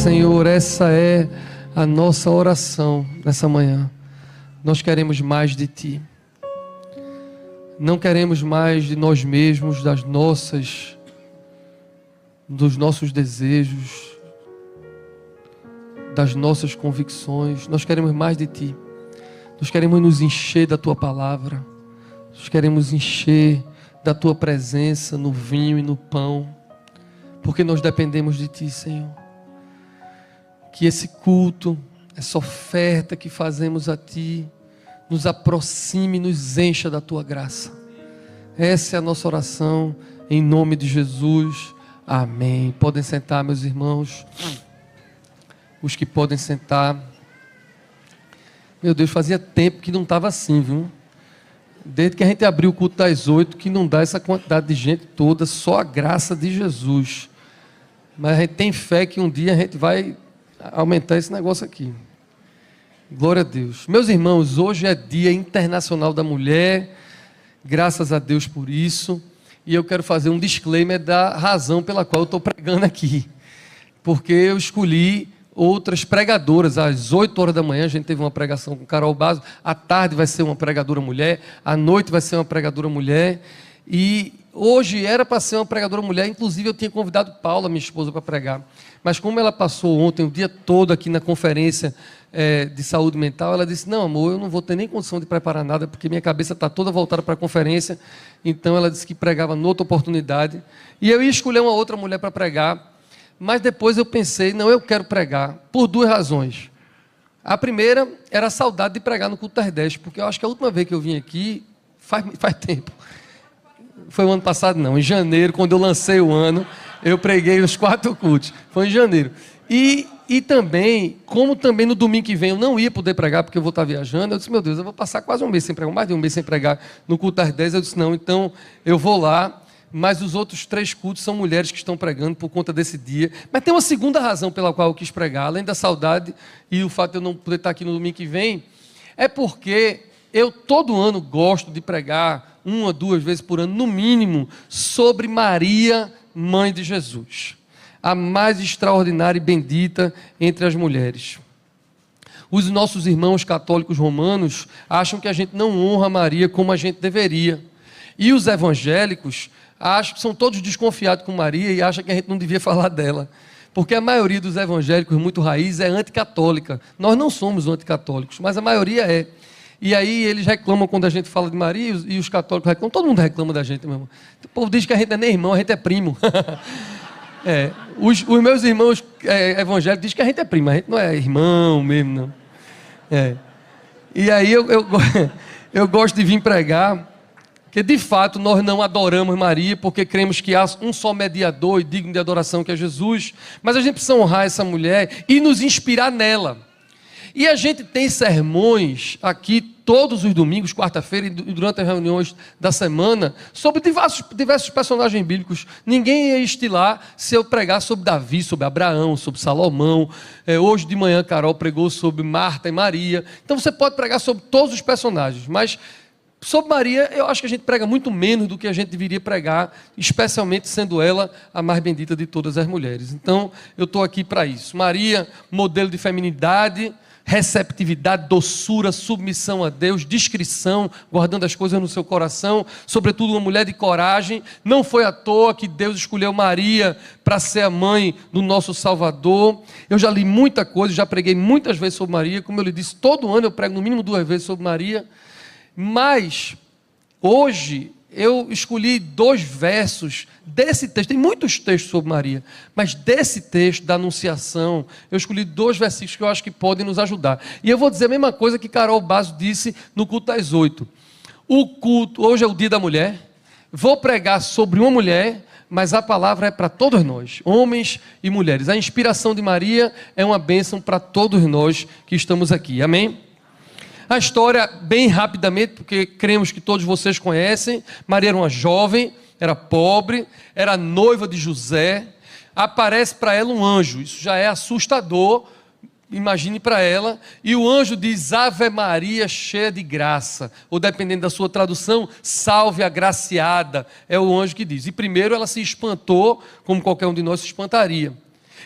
Senhor, essa é a nossa oração nessa manhã. Nós queremos mais de Ti. Não queremos mais de nós mesmos, dos nossos desejos, das nossas convicções. Nós queremos mais de Ti. Nós queremos nos encher da Tua palavra. Nós queremos encher da Tua presença no vinho e no pão, porque nós dependemos de Ti, Senhor. Que esse culto, essa oferta que fazemos a Ti, nos aproxime e nos encha da Tua graça. Essa é a nossa oração, em nome de Jesus. Amém. Podem sentar, meus irmãos. Os que podem sentar. Meu Deus, fazia tempo que não estava assim, viu? Desde que a gente abriu o culto das 8, que não dá essa quantidade de gente toda, só a graça de Jesus. Mas a gente tem fé que um dia a gente vai aumentar esse negócio aqui. Glória a Deus. Meus irmãos, hoje é Dia Internacional da Mulher, graças a Deus por isso, e eu quero fazer um disclaimer da razão pela qual eu estou pregando aqui, porque eu escolhi outras pregadoras. Às 8 horas da manhã a gente teve uma pregação com Carol Basso, à tarde vai ser uma pregadora mulher, à noite vai ser uma pregadora mulher, e hoje era para ser uma pregadora mulher. Inclusive eu tinha convidado Paula, minha esposa, para pregar, mas como ela passou ontem o dia todo aqui na conferência de saúde mental, ela disse: não, amor, eu não vou ter nem condição de preparar nada, porque minha cabeça está toda voltada para a conferência. Então ela disse que pregava noutra oportunidade, e eu ia escolher uma outra mulher para pregar. Mas depois eu pensei, não, eu quero pregar, por duas razões. A primeira era a saudade de pregar no culto das 10, porque eu acho que a última vez que eu vim aqui, faz tempo. Foi o ano passado, não, em janeiro, quando eu lancei o ano, eu preguei os 4 cultos. Foi em janeiro. E também, como também no domingo que vem eu não ia poder pregar, porque eu vou estar viajando, eu disse: meu Deus, eu vou passar quase um mês sem pregar, mais de um mês sem pregar no culto das 10. Eu disse: não, então eu vou lá. Mas os outros 3 cultos são mulheres que estão pregando por conta desse dia. Mas tem uma segunda razão pela qual eu quis pregar, além da saudade e o fato de eu não poder estar aqui no domingo que vem, é porque eu todo ano gosto de pregar 1 ou 2 vezes por ano, no mínimo, sobre Maria, mãe de Jesus, a mais extraordinária e bendita entre as mulheres. Os nossos irmãos católicos romanos acham que a gente não honra Maria como a gente deveria. E os evangélicos acho que são todos desconfiados com Maria e acham que a gente não devia falar dela, porque a maioria dos evangélicos muito raiz é anticatólica. Nós não somos anticatólicos, mas a maioria é. E aí eles reclamam quando a gente fala de Maria, e os católicos reclamam. Todo mundo reclama da gente, meu irmão. O povo diz que a gente não é nem irmão, a gente é primo. Os meus irmãos evangélicos dizem que a gente é primo, a gente não é irmão mesmo, não. E aí eu gosto de vir pregar, que de fato nós não adoramos Maria, porque cremos que há um só mediador e digno de adoração, que é Jesus, mas a gente precisa honrar essa mulher e nos inspirar nela. E a gente tem sermões aqui todos os domingos, quarta-feira e durante as reuniões da semana, sobre diversos personagens bíblicos. Ninguém ia estilar se eu pregar sobre Davi, sobre Abraão, sobre Salomão. Hoje de manhã Carol pregou sobre Marta e Maria. Então você pode pregar sobre todos os personagens, mas sobre Maria, eu acho que a gente prega muito menos do que a gente deveria pregar, especialmente sendo ela a mais bendita de todas as mulheres. Então, eu estou aqui para isso. Maria, modelo de feminidade, receptividade, doçura, submissão a Deus, discrição, guardando as coisas no seu coração, sobretudo uma mulher de coragem. Não foi à toa que Deus escolheu Maria para ser a mãe do nosso Salvador. Eu já li muita coisa, já preguei muitas vezes sobre Maria. Como eu lhe disse, todo ano eu prego no mínimo 2 vezes sobre Maria. Mas hoje eu escolhi 2 versos desse texto. Tem muitos textos sobre Maria, mas desse texto da Anunciação eu escolhi 2 versículos que eu acho que podem nos ajudar. E eu vou dizer a mesma coisa que Carol Basso disse no culto das 8. O culto, hoje é o dia da mulher. Vou pregar sobre uma mulher, mas a palavra é para todos nós, homens e mulheres. A inspiração de Maria é uma bênção para todos nós que estamos aqui. Amém? A história, bem rapidamente, porque cremos que todos vocês conhecem. Maria era uma jovem, era pobre, era noiva de José. Aparece para ela um anjo, isso já é assustador, imagine para ela. E o anjo diz: Ave Maria, cheia de graça, ou dependendo da sua tradução, salve agraciada, é o anjo que diz. E primeiro ela se espantou, como qualquer um de nós se espantaria.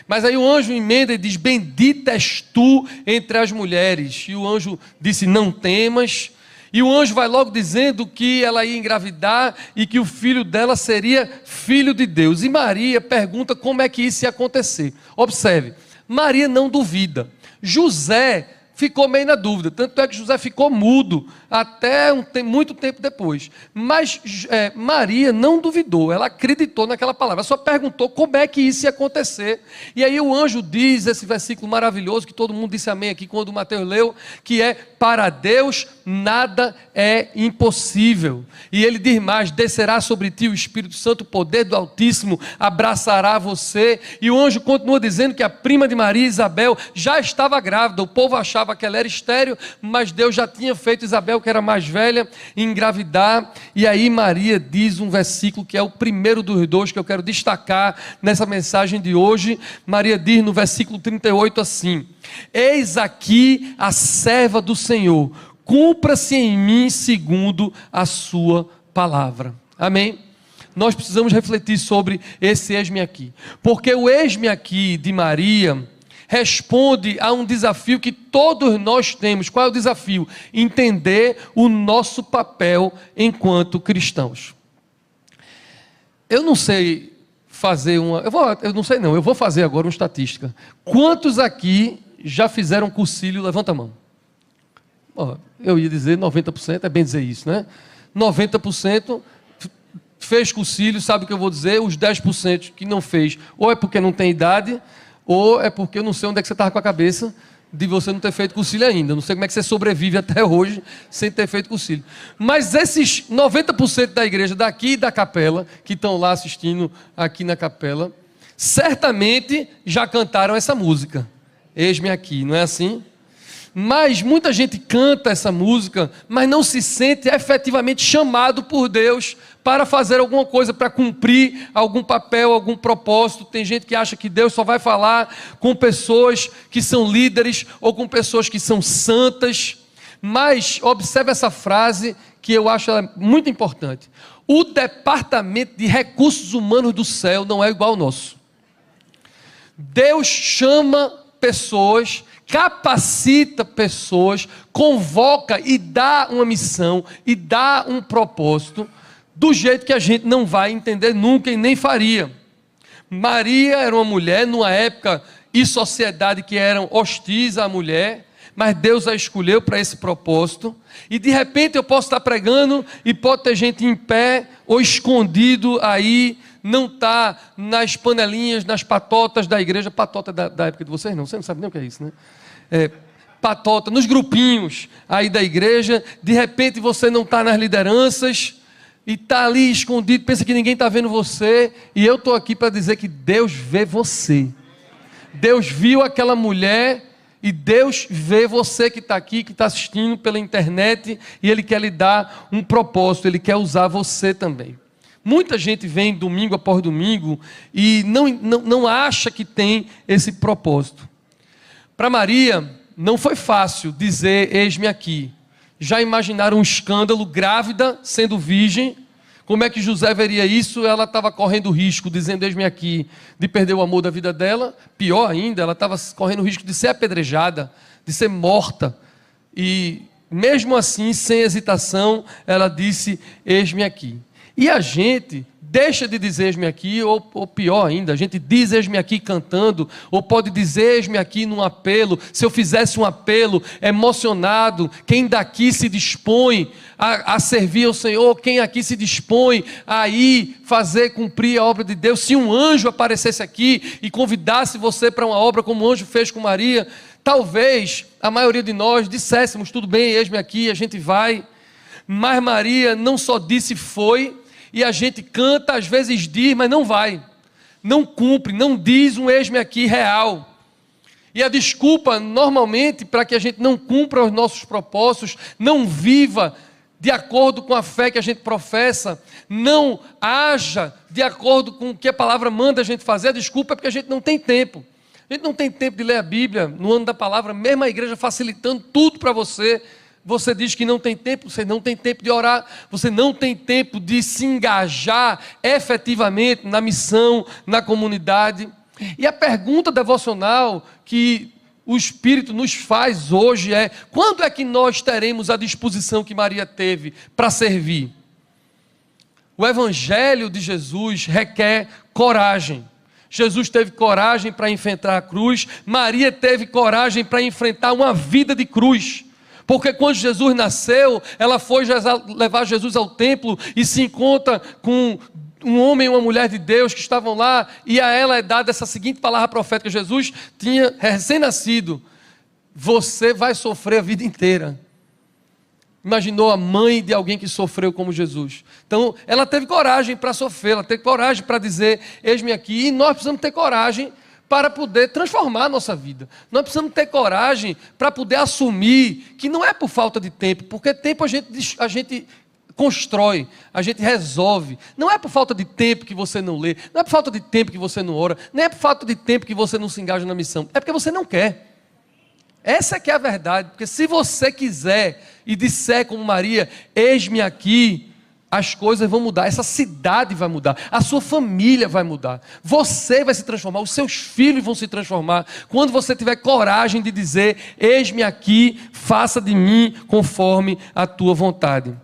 Mas aí o anjo emenda e diz: bendita és tu entre as mulheres. E o anjo disse: não temas. E o anjo vai logo dizendo que ela ia engravidar e que o filho dela seria filho de Deus. E Maria pergunta como é que isso ia acontecer. Observe, Maria não duvida. José ficou meio na dúvida, tanto é que José ficou mudo até muito tempo depois. Mas Maria não duvidou, ela acreditou naquela palavra, ela só perguntou como é que isso ia acontecer. E aí o anjo diz esse versículo maravilhoso, que todo mundo disse amém aqui quando o Mateus leu, que é: para Deus nada é impossível. E ele diz mais: descerá sobre ti o Espírito Santo, o poder do Altíssimo abraçará você. E o anjo continua dizendo que a prima de Maria, Isabel, já estava grávida. O povo achava que ela era estéril, mas Deus já tinha feito Isabel, que era mais velha, engravidar. E aí Maria diz um versículo que é o primeiro dos dois que eu quero destacar nessa mensagem de hoje. Maria diz no versículo 38 assim: eis aqui a serva do Senhor, cumpra-se em mim segundo a sua palavra. Amém? Nós precisamos refletir sobre esse eis-me aqui, porque o eis-me aqui de Maria responde a um desafio que todos nós temos. Qual é o desafio? Entender o nosso papel enquanto cristãos. Eu não sei fazer uma... Eu vou fazer agora uma estatística. Quantos aqui já fizeram cursilho? Levanta a mão. Eu ia dizer 90%, é bem dizer isso, né? 90% fez cursilho, sabe o que eu vou dizer? Os 10% que não fez, ou é porque não tem idade, ou é porque eu não sei onde é que você estava com a cabeça de você não ter feito cursilho ainda. Não sei como é que você sobrevive até hoje sem ter feito cursilho. Mas esses 90% da igreja daqui e da capela, que estão lá assistindo aqui na capela, certamente já cantaram essa música. Eis-me aqui, não é assim? Mas muita gente canta essa música, mas não se sente efetivamente chamado por Deus para fazer alguma coisa, para cumprir algum papel, algum propósito. Tem gente que acha que Deus só vai falar com pessoas que são líderes ou com pessoas que são santas. Mas observe essa frase que eu acho muito importante: o departamento de recursos humanos do céu não é igual ao nosso. Deus chama pessoas, capacita pessoas, convoca e dá uma missão e dá um propósito do jeito que a gente não vai entender nunca e nem faria. Maria era uma mulher numa época e sociedade que eram hostis à mulher, mas Deus a escolheu para esse propósito. E de repente eu posso estar pregando e pode ter gente em pé ou escondido aí, não está nas panelinhas, nas patotas da igreja. Patota da época de vocês não, você não sabe nem o que é isso, né? Patota, nos grupinhos aí da igreja. De repente você não está nas lideranças e está ali escondido, pensa que ninguém está vendo você. E eu estou aqui para dizer que Deus vê você. Deus viu aquela mulher e Deus vê você que está aqui, que está assistindo pela internet, e Ele quer lhe dar um propósito, Ele quer usar você também. Muita gente vem domingo após domingo e não acha que tem esse propósito. Para Maria não foi fácil dizer eis-me aqui. Já imaginaram um escândalo, grávida, sendo virgem? Como é que José veria isso? Ela estava correndo risco, dizendo eis-me aqui, de perder o amor da vida dela. Pior ainda, ela estava correndo risco de ser apedrejada, de ser morta. E mesmo assim, sem hesitação, ela disse eis-me aqui. E a gente deixa de dizer eis-me aqui, ou pior ainda, a gente diz eis-me aqui cantando, ou pode dizer eis-me aqui num apelo. Se eu fizesse um apelo emocionado, quem daqui se dispõe a servir ao Senhor, quem aqui se dispõe a ir fazer cumprir a obra de Deus? Se um anjo aparecesse aqui e convidasse você para uma obra como o anjo fez com Maria, talvez a maioria de nós disséssemos tudo bem, eis-me aqui, a gente vai. Mas Maria não só disse foi, e a gente canta, às vezes diz, mas não vai, não cumpre, não diz um eis-me aqui real. E a desculpa, normalmente, para que a gente não cumpra os nossos propósitos, não viva de acordo com a fé que a gente professa, não haja de acordo com o que a palavra manda a gente fazer, a desculpa é porque a gente não tem tempo. A gente não tem tempo de ler a Bíblia no ano da palavra, mesmo a igreja facilitando tudo para você. Você diz que não tem tempo, você não tem tempo de orar, você não tem tempo de se engajar efetivamente na missão, na comunidade. E a pergunta devocional que o Espírito nos faz hoje é: quando é que nós teremos a disposição que Maria teve para servir? O Evangelho de Jesus requer coragem. Jesus teve coragem para enfrentar a cruz, Maria teve coragem para enfrentar uma vida de cruz. Porque quando Jesus nasceu, ela foi levar Jesus ao templo e se encontra com um homem e uma mulher de Deus que estavam lá, e a ela é dada essa seguinte palavra profética: Jesus tinha recém-nascido, você vai sofrer a vida inteira. Imaginou a mãe de alguém que sofreu como Jesus? Então, ela teve coragem para sofrer, ela teve coragem para dizer: eis-me aqui. E nós precisamos ter coragem para poder transformar a nossa vida. Nós precisamos ter coragem para poder assumir que não é por falta de tempo, porque tempo a gente constrói, a gente resolve. Não é por falta de tempo que você não lê, não é por falta de tempo que você não ora, nem é por falta de tempo que você não se engaja na missão, é porque você não quer. Essa que é a verdade, porque se você quiser e disser como Maria: eis-me aqui, as coisas vão mudar, essa cidade vai mudar, a sua família vai mudar, você vai se transformar, os seus filhos vão se transformar, quando você tiver coragem de dizer: eis-me aqui, faça de mim conforme a tua vontade.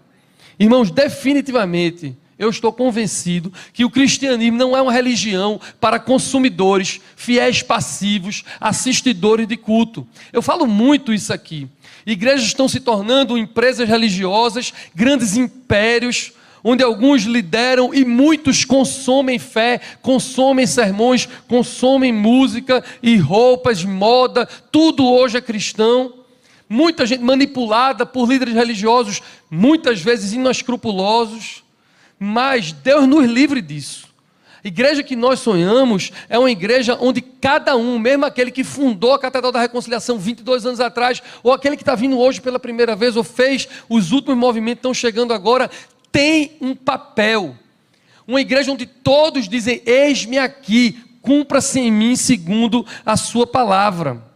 Irmãos, definitivamente, eu estou convencido que o cristianismo não é uma religião para consumidores, fiéis passivos, assistidores de culto. Eu falo muito isso aqui. Igrejas estão se tornando empresas religiosas, grandes impérios, onde alguns lideram e muitos consomem fé, consomem sermões, consomem música e roupas, moda, tudo hoje é cristão. Muita gente manipulada por líderes religiosos, muitas vezes inescrupulosos. Mas Deus nos livre disso. A igreja que nós sonhamos é uma igreja onde cada um, mesmo aquele que fundou a Catedral da Reconciliação 22 anos atrás, ou aquele que está vindo hoje pela primeira vez, ou fez os últimos movimentos que estão chegando agora, tem um papel. Uma igreja onde todos dizem: eis-me aqui, cumpra-se em mim segundo a sua palavra.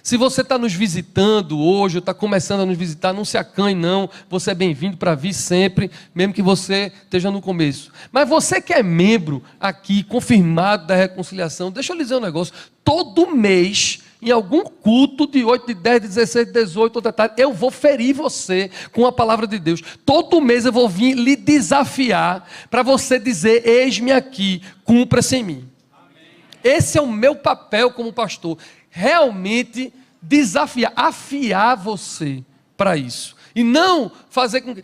Se você está nos visitando hoje, ou está começando a nos visitar, não se acanhe não, você é bem-vindo para vir sempre, mesmo que você esteja no começo. Mas você que é membro aqui, confirmado da reconciliação, deixa eu lhe dizer um negócio: todo mês, em algum culto de 8, de 10, de 16, de 18, outra tarde, eu vou ferir você com a palavra de Deus. Todo mês eu vou vir lhe desafiar para você dizer: eis-me aqui, cumpra-se em mim. Amém. Esse é o meu papel como pastor. Realmente desafiar, afiar você para isso. E não fazer com que...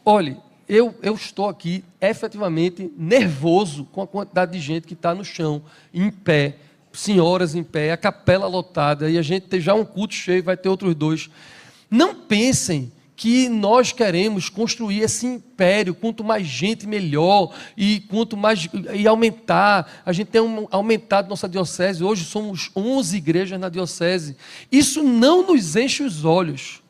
Olhe, eu estou aqui efetivamente nervoso com a quantidade de gente que está no chão, em pé, senhoras em pé, a capela lotada, e a gente tem já um culto cheio, vai ter outros 2. Não pensem que nós queremos construir esse império, quanto mais gente melhor, e quanto mais, e aumentar, a gente tem aumentado nossa diocese, hoje somos 11 igrejas na diocese, isso não nos enche os olhos,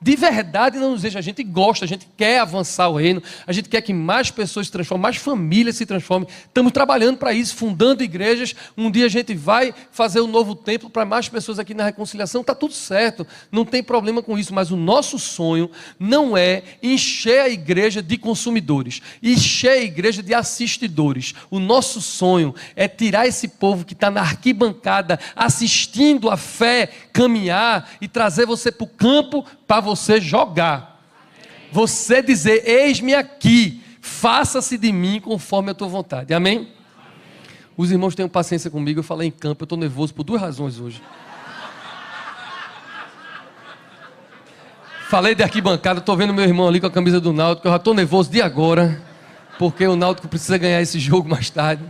de verdade não nos enche, a gente gosta, a gente quer avançar o reino, a gente quer que mais pessoas se transformem, mais famílias se transformem, estamos trabalhando para isso, fundando igrejas, um dia a gente vai fazer um novo templo para mais pessoas aqui na reconciliação, está tudo certo, não tem problema com isso, mas o nosso sonho não é encher a igreja de consumidores, encher a igreja de assistidores. O nosso sonho é tirar esse povo que está na arquibancada, assistindo a fé caminhar, e trazer você para o campo, para você jogar. Amém. Você dizer: eis-me aqui, faça-se de mim conforme a tua vontade. Amém? Amém? Os irmãos tenham paciência comigo, eu falei em campo, eu estou nervoso por 2 razões hoje. Falei de arquibancada, estou vendo meu irmão ali com a camisa do Náutico, eu já estou nervoso de agora, porque o Náutico precisa ganhar esse jogo mais tarde.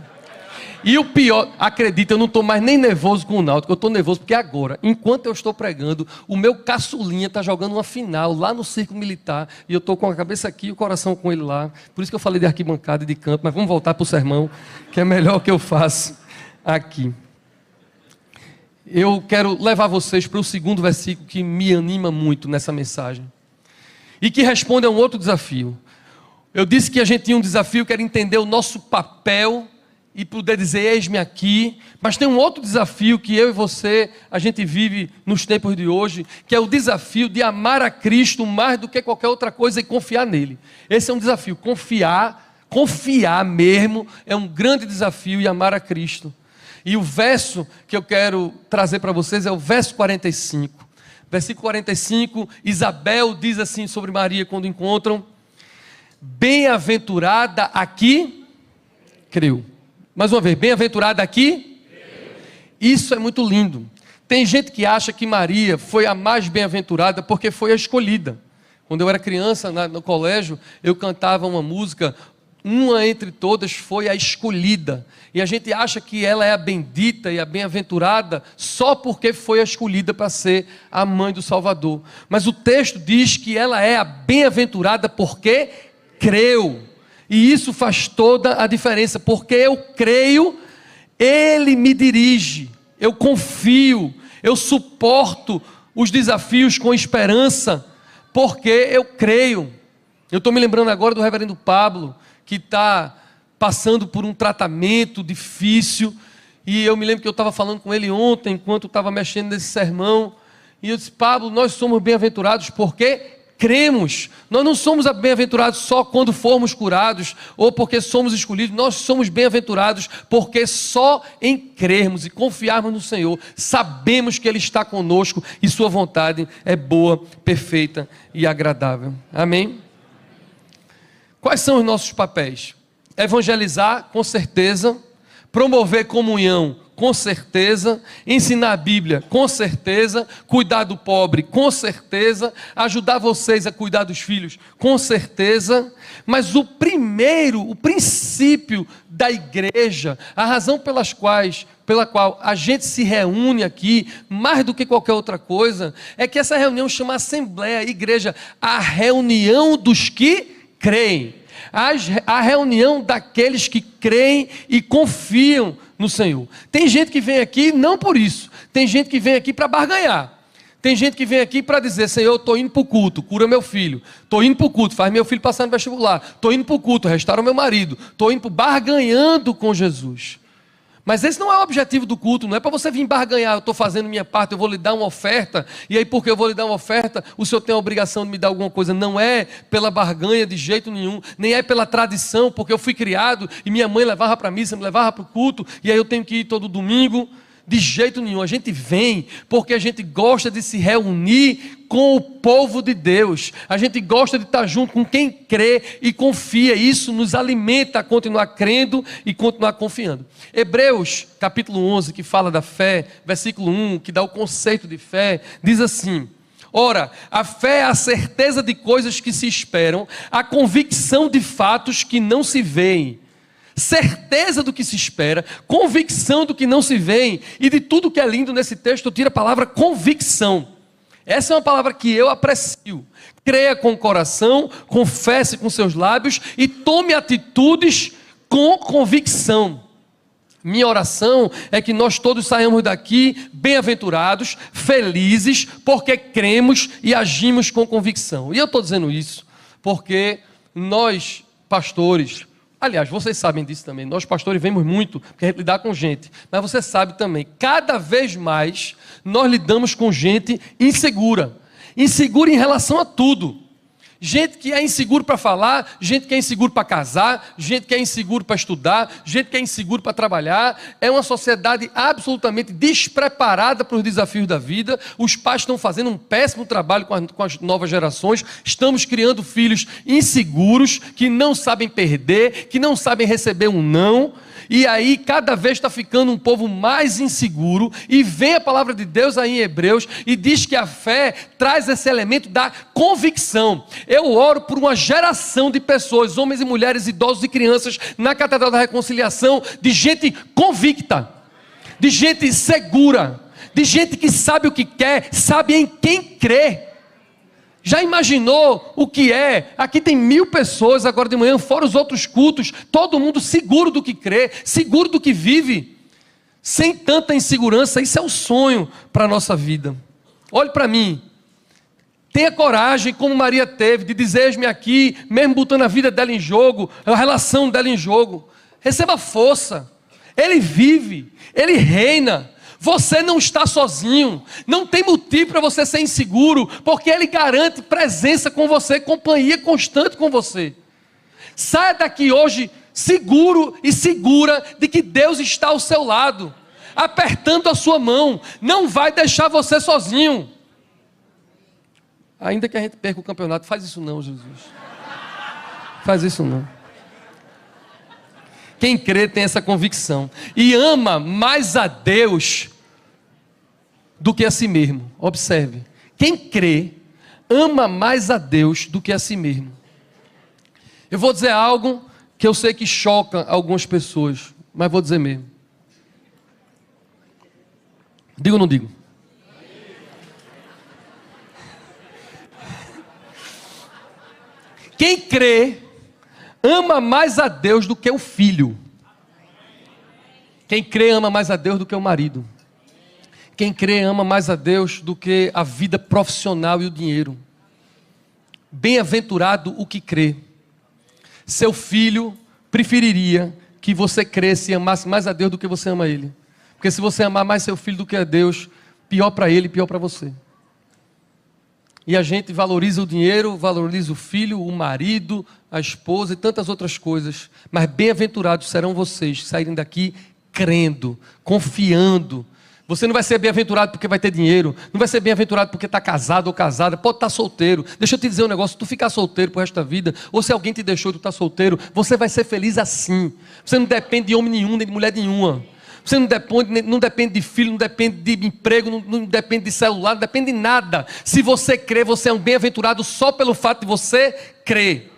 E o pior, acredita, eu não estou mais nem nervoso com o Náutico, eu estou nervoso porque agora, enquanto eu estou pregando, o meu caçulinha está jogando uma final lá no Círculo Militar, e eu estou com a cabeça aqui e o coração com ele lá, por isso que eu falei de arquibancada e de campo, mas vamos voltar para o sermão, que é melhor que eu faço aqui. Eu quero levar vocês para o segundo versículo que me anima muito nessa mensagem, e que responde a um outro desafio. Eu disse que a gente tinha um desafio que era entender o nosso papel, e poder dizer: eis-me aqui. Mas tem um outro desafio que eu e você, a gente vive nos tempos de hoje, que é o desafio de amar a Cristo mais do que qualquer outra coisa e confiar nele. Esse é um desafio, confiar mesmo, é um grande desafio, e amar a Cristo. E o verso que eu quero trazer para vocês é o verso 45. Versículo 45, Isabel diz assim sobre Maria quando encontram: bem-aventurada aqui, creu. Mais uma vez, bem-aventurada aqui. Isso é muito lindo. Tem gente que acha que Maria foi a mais bem-aventurada porque foi a escolhida. Quando eu era criança, no colégio, eu cantava uma música, uma entre todas foi a escolhida. E a gente acha que ela é a bendita e a bem-aventurada só porque foi a escolhida para ser a mãe do Salvador. Mas o texto diz que ela é a bem-aventurada porque creu. E isso faz toda a diferença, porque eu creio, Ele me dirige, eu confio, eu suporto os desafios com esperança, porque eu creio. Eu estou me lembrando agora do reverendo Pablo, que está passando por um tratamento difícil, e eu me lembro que eu estava falando com ele ontem, enquanto estava mexendo nesse sermão, e eu disse: Pablo, nós somos bem-aventurados porque cremos. Nós não somos bem-aventurados só quando formos curados, ou porque somos escolhidos. Nós somos bem-aventurados porque só em crermos e confiarmos no Senhor, sabemos que Ele está conosco e Sua vontade é boa, perfeita e agradável. Amém? Quais são os nossos papéis? Evangelizar, com certeza. Promover comunhão, com certeza. Ensinar a Bíblia, com certeza. Cuidar do pobre, com certeza. Ajudar vocês a cuidar dos filhos, com certeza. Mas o princípio da igreja, a razão pela qual a gente se reúne aqui, mais do que qualquer outra coisa, é que essa reunião chama Assembleia, Igreja, a reunião dos que creem, a reunião daqueles que creem e confiam no Senhor. Tem gente que vem aqui não por isso, tem gente que vem aqui para barganhar, tem gente que vem aqui para dizer: Senhor, eu estou indo para o culto, cura meu filho, estou indo para o culto, faz meu filho passar no vestibular, estou indo para o culto, restaura o meu marido, estou indo barganhando com Jesus. Mas esse não é o objetivo do culto, não é para você vir barganhar: eu estou fazendo minha parte, eu vou lhe dar uma oferta, e aí porque eu vou lhe dar uma oferta, o Senhor tem a obrigação de me dar alguma coisa. Não é pela barganha de jeito nenhum, nem é pela tradição, porque eu fui criado e minha mãe levava para a missa, me levava para o culto, e aí eu tenho que ir todo domingo. De jeito nenhum. A gente vem porque a gente gosta de se reunir com o povo de Deus. A gente gosta de estar junto com quem crê e confia. Isso nos alimenta a continuar crendo e continuar confiando. Hebreus capítulo 11, que fala da fé, versículo 1, que dá o conceito de fé, diz assim: ora, a fé é a certeza de coisas que se esperam, a convicção de fatos que não se veem. Certeza do que se espera, convicção do que não se vê. E de tudo que é lindo nesse texto, eu tiro a palavra convicção. Essa é uma palavra que eu aprecio. Creia com o coração, confesse com seus lábios e tome atitudes com convicção. Minha oração é que nós todos saiamos daqui bem-aventurados, felizes, porque cremos e agimos com convicção. E eu estou dizendo isso porque nós, pastores, aliás, vocês sabem disso também, nós pastores vemos muito, porque a gente lidar com gente, mas você sabe também, cada vez mais nós lidamos com gente insegura em relação a tudo. Gente que é inseguro para falar, gente que é inseguro para casar, gente que é inseguro para estudar, gente que é inseguro para trabalhar. É uma sociedade absolutamente despreparada para os desafios da vida. Os pais estão fazendo um péssimo trabalho com as novas gerações. Estamos criando filhos inseguros, que não sabem perder, que não sabem receber um não. E aí cada vez está ficando um povo mais inseguro. E vem a palavra de Deus aí em Hebreus e diz que a fé traz esse elemento da convicção. Eu oro por uma geração de pessoas, homens e mulheres, idosos e crianças, na Catedral da Reconciliação, de gente convicta, de gente segura, de gente que sabe o que quer, sabe em quem crê. Já imaginou o que é? Aqui tem 1000 pessoas agora de manhã, fora os outros cultos, todo mundo seguro do que crê, seguro do que vive, sem tanta insegurança. Isso é um sonho para a nossa vida. Olhe para mim, tenha coragem, como Maria teve, de dizer: eis-me aqui, mesmo botando a vida dela em jogo, a relação dela em jogo. Receba força, Ele vive, Ele reina. Você não está sozinho, não tem motivo para você ser inseguro, porque Ele garante presença com você, companhia constante com você. Saia daqui hoje seguro e segura de que Deus está ao seu lado. apertando a sua mão, não vai deixar você sozinho. Ainda que a gente perca o campeonato, faz isso não, Jesus. Faz isso não. Quem crê tem essa convicção e ama mais a Deus do que a si mesmo. Observe, quem crê ama mais a Deus do que a si mesmo. Eu vou dizer algo que eu sei que choca algumas pessoas, mas vou dizer mesmo. Digo ou não digo? Quem crê ama mais a Deus do que o filho. Quem crê ama mais a Deus do que o marido. Quem crê ama mais a Deus do que a vida profissional e o dinheiro. Bem-aventurado o que crê. Seu filho preferiria que você cresça e amasse mais a Deus do que você ama ele. Porque se você amar mais seu filho do que a Deus, pior para ele, pior para você. E a gente valoriza o dinheiro, valoriza o filho, o marido, a esposa e tantas outras coisas. Mas bem-aventurados serão vocês que saírem daqui crendo, confiando. Você não vai ser bem-aventurado porque vai ter dinheiro. Não vai ser bem-aventurado porque está casado ou casada. Pode estar solteiro. Deixa eu te dizer um negócio. Se tu ficar solteiro pro resto da vida, ou se alguém te deixou e tu está solteiro, você vai ser feliz assim. Você não depende de homem nenhum, nem de mulher nenhuma. Você não depende de filho, não depende de emprego, não depende de celular, não depende de nada. Se você crê, você é um bem-aventurado só pelo fato de você crer.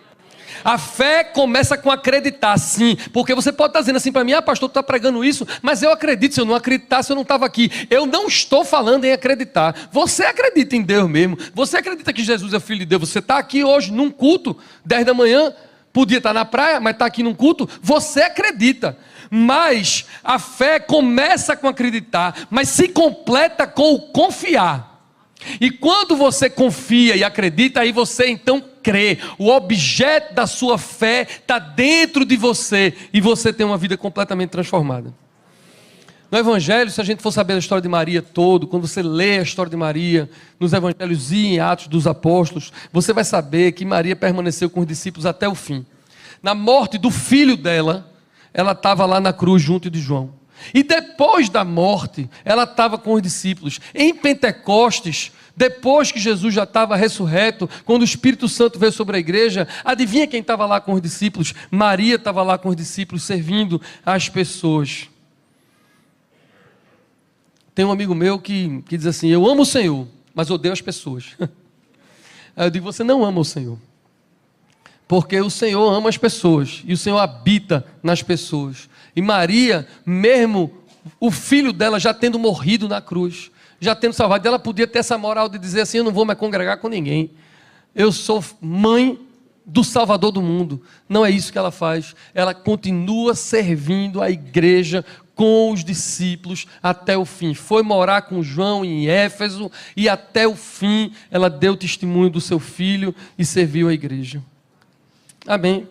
A fé começa com acreditar, sim. Porque você pode estar dizendo assim para mim: ah, pastor, tu está pregando isso, mas eu acredito. Se eu não acreditasse, eu não estava aqui. Eu não estou falando em acreditar. Você acredita em Deus mesmo. Você acredita que Jesus é filho de Deus. Você está aqui hoje num culto, 10 da manhã, podia estar na praia, mas está aqui num culto. Você acredita. Mas a fé começa com acreditar, mas se completa com o confiar. E quando você confia e acredita, aí você então crê. O objeto da sua fé está dentro de você e você tem uma vida completamente transformada. No Evangelho, se a gente for saber a história de Maria todo, quando você lê a história de Maria nos Evangelhos e em Atos dos Apóstolos, você vai saber que Maria permaneceu com os discípulos até o fim. Na morte do filho dela, ela estava lá na cruz junto de João. E depois da morte, ela estava com os discípulos. Em Pentecostes, depois que Jesus já estava ressurreto, quando o Espírito Santo veio sobre a igreja, adivinha quem estava lá com os discípulos? Maria estava lá com os discípulos, servindo as pessoas. Tem um amigo meu que diz assim: eu amo o Senhor, mas odeio as pessoas. Aí eu digo: você não ama o Senhor. Porque o Senhor ama as pessoas, e o Senhor habita nas pessoas. E Maria, mesmo o filho dela já tendo morrido na cruz, já tendo salvado, ela podia ter essa moral de dizer assim: eu não vou me congregar com ninguém. Eu sou mãe do Salvador do mundo. Não é isso que ela faz. Ela continua servindo a igreja com os discípulos até o fim. Foi morar com João em Éfeso e até o fim ela deu testemunho do seu filho e serviu a igreja. Amém.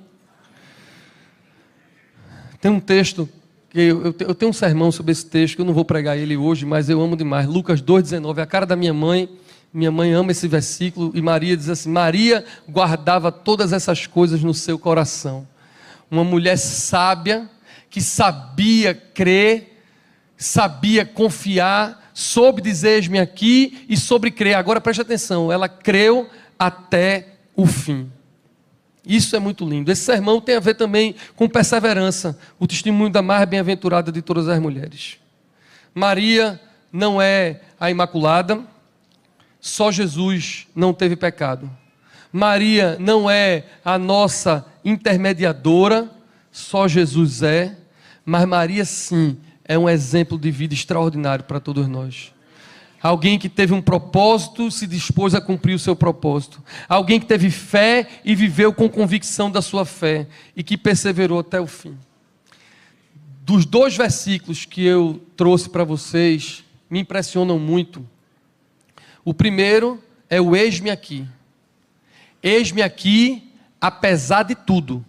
Tem um texto, que eu tenho um sermão sobre esse texto, que eu não vou pregar ele hoje, mas eu amo demais. Lucas 2,19, a cara da minha mãe ama esse versículo, e Maria diz assim: Maria guardava todas essas coisas no seu coração. Uma mulher sábia, que sabia crer, sabia confiar, soube dizer eis-me aqui, e sobre crer. Agora preste atenção, ela creu até o fim. Isso é muito lindo. Esse sermão tem a ver também com perseverança, o testemunho da mais bem-aventurada de todas as mulheres. Maria não é a Imaculada, só Jesus não teve pecado. Maria não é a nossa intermediadora, só Jesus é. Mas Maria sim é um exemplo de vida extraordinário para todos nós. Alguém que teve um propósito, se dispôs a cumprir o seu propósito. Alguém que teve fé e viveu com convicção da sua fé e que perseverou até o fim. Dos 2 versículos que eu trouxe para vocês, me impressionam muito. O primeiro é o eis-me aqui. Eis-me aqui, apesar de tudo.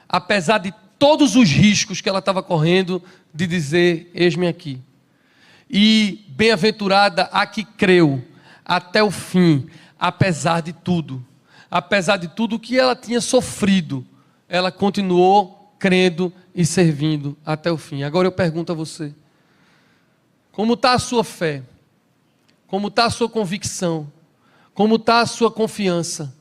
Apesar de todos os riscos que ela estava correndo de dizer eis-me aqui. E bem-aventurada a que creu até o fim, apesar de tudo. Apesar de tudo que ela tinha sofrido, ela continuou crendo e servindo até o fim. Agora eu pergunto a você: Como está a sua fé? Como está a sua convicção? Como está a sua confiança?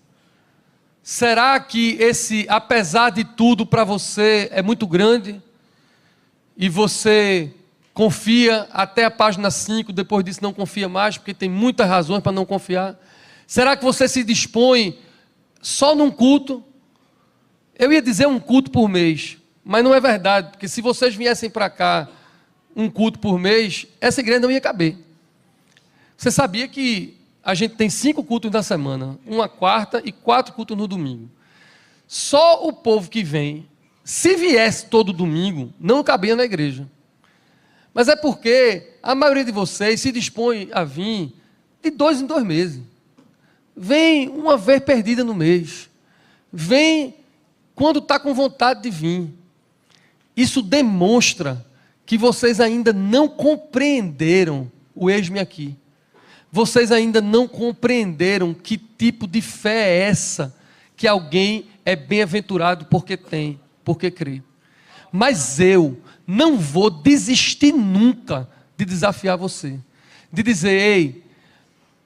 Será que esse apesar de tudo para você é muito grande? E você confia até a página 5, depois disso não confia mais, porque tem muitas razões para não confiar? Será que você se dispõe só num culto? Eu ia dizer um culto por mês, mas não é verdade, porque se vocês viessem para cá um culto por mês, essa igreja não ia caber. Você sabia que a gente tem 5 cultos na semana, uma quarta e 4 cultos no domingo. Só o povo que vem, se viesse todo domingo, não cabia na igreja. Mas é porque a maioria de vocês se dispõe a vir de 2 em 2 meses. Vem uma vez perdida no mês. Vem quando está com vontade de vir. Isso demonstra que vocês ainda não compreenderam o eis-me aqui. Vocês ainda não compreenderam que tipo de fé é essa, que alguém é bem-aventurado porque tem, porque crê. Mas eu não vou desistir nunca de desafiar você, de dizer: ei,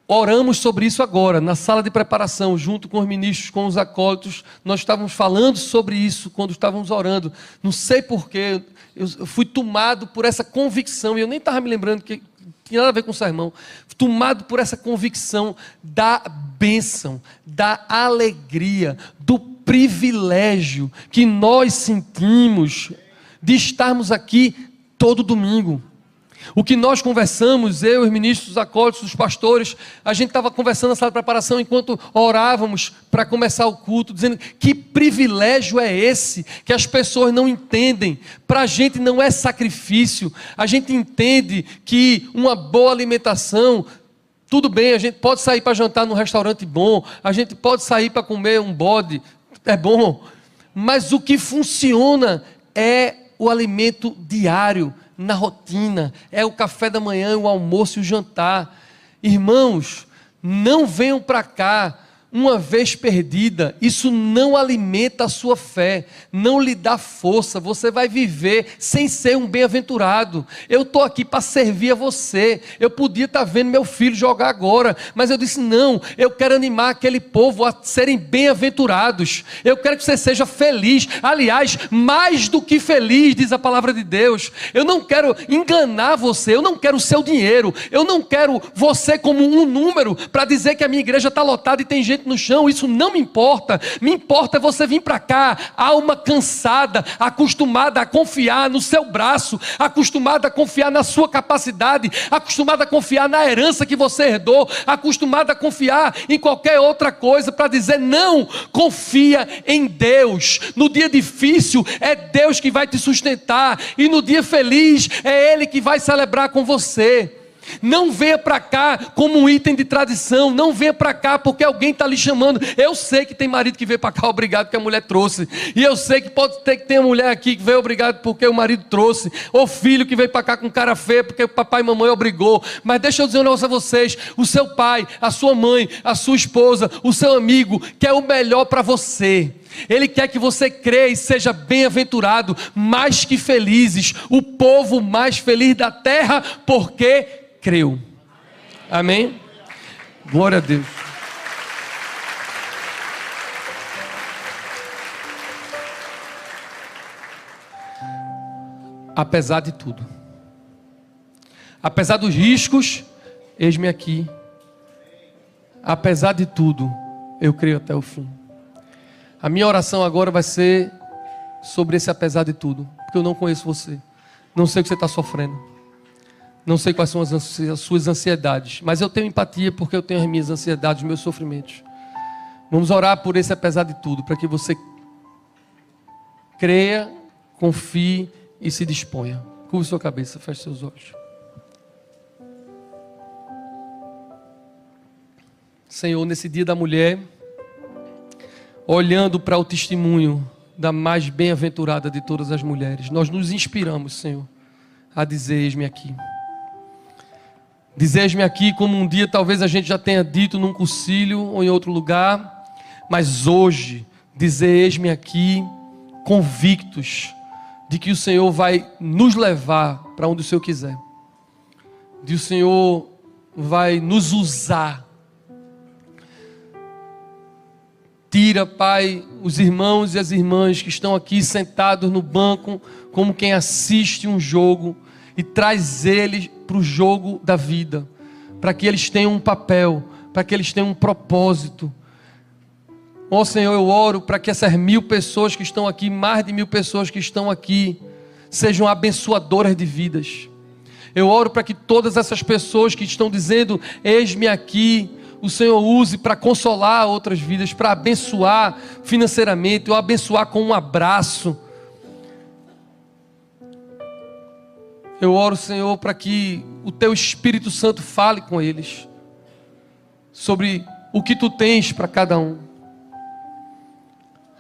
oramos sobre isso agora, na sala de preparação, junto com os ministros, com os acólitos, nós estávamos falando sobre isso quando estávamos orando. Não sei porquê, eu fui tomado por essa convicção, e eu nem estava me lembrando que tinha nada a ver com o sermão, tomado por essa convicção da bênção, da alegria, do privilégio que nós sentimos de estarmos aqui todo domingo. O que nós conversamos, eu, os ministros, os acólitos, os pastores, a gente estava conversando na sala de preparação enquanto orávamos para começar o culto, dizendo que privilégio é esse que as pessoas não entendem. Para a gente não é sacrifício, a gente entende que uma boa alimentação, tudo bem, a gente pode sair para jantar num restaurante bom, a gente pode sair para comer um bode, é bom, mas o que funciona é o alimento diário, na rotina, é o café da manhã, o almoço e o jantar. Irmãos, não venham para cá uma vez perdida, isso não alimenta a sua fé, não lhe dá força, você vai viver sem ser um bem-aventurado. Eu estou aqui para servir a você, eu podia estar vendo meu filho jogar agora, mas eu disse: não, eu quero animar aquele povo a serem bem-aventurados, eu quero que você seja feliz, aliás, mais do que feliz, diz a palavra de Deus. Eu não quero enganar você, eu não quero o seu dinheiro, eu não quero você como um número, para dizer que a minha igreja está lotada e tem gente no chão, isso não me importa é você vir para cá, alma cansada, acostumada a confiar no seu braço, acostumada a confiar na sua capacidade, acostumada a confiar na herança que você herdou, acostumada a confiar em qualquer outra coisa, para dizer: não, confia em Deus. No dia difícil é Deus que vai te sustentar, e no dia feliz é Ele que vai celebrar com você. Não venha para cá como um item de tradição, não venha para cá porque alguém está lhe chamando. Eu sei que tem marido que veio para cá obrigado porque a mulher trouxe, e eu sei que pode ter que ter uma mulher aqui que veio obrigado porque o marido trouxe, ou filho que veio para cá com cara feia porque o papai e mamãe obrigou. Mas deixa eu dizer um negócio a vocês: o seu pai, a sua mãe, a sua esposa, o seu amigo quer o melhor para você. Ele quer que você creia e seja bem-aventurado, mais que felizes, o povo mais feliz da terra, porque creu. Amém? Glória a Deus. Apesar de tudo, apesar dos riscos, eis-me aqui. Apesar de tudo, eu creio até o fim. A minha oração agora vai ser sobre esse apesar de tudo, porque eu não conheço você, não sei o que você está sofrendo, não sei quais são as suas ansiedades, mas eu tenho empatia porque eu tenho as minhas ansiedades, os meus sofrimentos. Vamos orar por esse apesar de tudo, para que você creia, confie e se disponha. Curva sua cabeça, feche seus olhos. Senhor, nesse dia da mulher, olhando para o testemunho da mais bem-aventurada de todas as mulheres, nós nos inspiramos, Senhor, a dizer: eis-me aqui. Dizer eis-me aqui, como um dia talvez a gente já tenha dito num concílio ou em outro lugar, mas hoje dizer eis-me aqui, convictos de que o Senhor vai nos levar para onde o Senhor quiser. de o Senhor vai nos usar. Tira, Pai, os irmãos e as irmãs que estão aqui sentados no banco, como quem assiste um jogo, e traz eles para o jogo da vida, para que eles tenham um papel, para que eles tenham um propósito. Ó Senhor, eu oro para que essas 1000 pessoas que estão aqui, mais de 1000 pessoas que estão aqui, sejam abençoadoras de vidas. Eu oro para que todas essas pessoas que estão dizendo, eis-me aqui, o Senhor use para consolar outras vidas, para abençoar financeiramente, ou abençoar com um abraço. Eu oro, Senhor, para que o Teu Espírito Santo fale com eles, sobre o que Tu tens para cada um.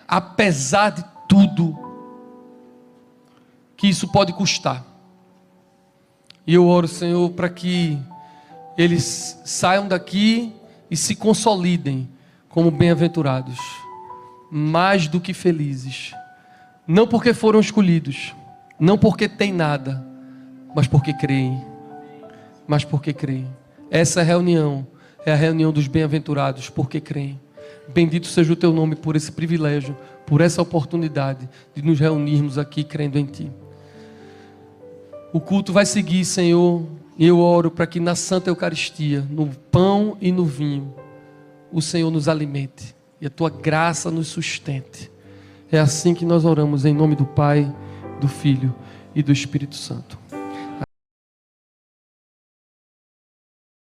Apesar de tudo que isso pode custar. E eu oro, Senhor, para que eles saiam daqui e se consolidem como bem-aventurados, mais do que felizes, não porque foram escolhidos, não porque têm nada, mas porque creem, Essa reunião é a reunião dos bem-aventurados, porque creem. Bendito seja o Teu nome por esse privilégio, por essa oportunidade de nos reunirmos aqui crendo em Ti. O culto vai seguir, Senhor, e eu oro para que na Santa Eucaristia, no pão e no vinho, o Senhor nos alimente e a Tua graça nos sustente. É assim que nós oramos, em nome do Pai, do Filho e do Espírito Santo.